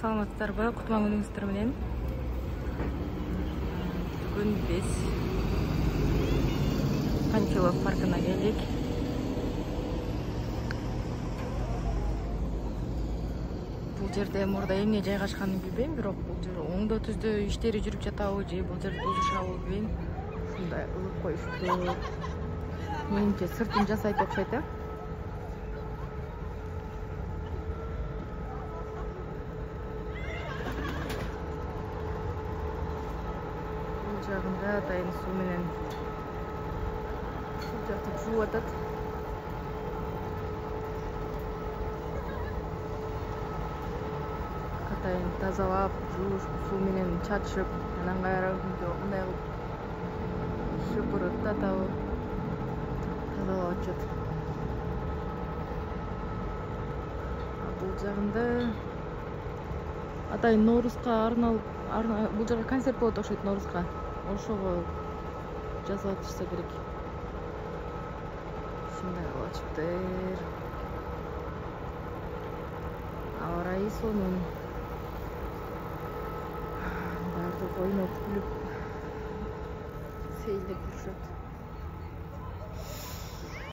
Саламатсыздарбы, кутман күнүңүздөр менен. Бүгүн биз Панфилов паркына келдик. Бул жерде мурда эмне жайгашканын билбейм, бирок бул жер оңдо түздө иштери жүрүп жатабы же бул жерди бузушабы билбейм. Ушундай кылып коюшту. Менимче сыртын жасайт окшойт, э? Бул жагында атайын суу менен бул жакты жууп атат. Атайын тазалап, жууш суу менен чачышып, анан кайра мындай кылып шыпырып татабы тазалап атышат. Бул жагында атайын Ноорузга арналып, бул жерде концерт болот окшойт Ноорузга. Ошого жасап атышса керек. Ушундай кылып атышыптыр. Аба ырайы сонун. Баардыгы ойноп күлүп сейилдеп жүрүшөт.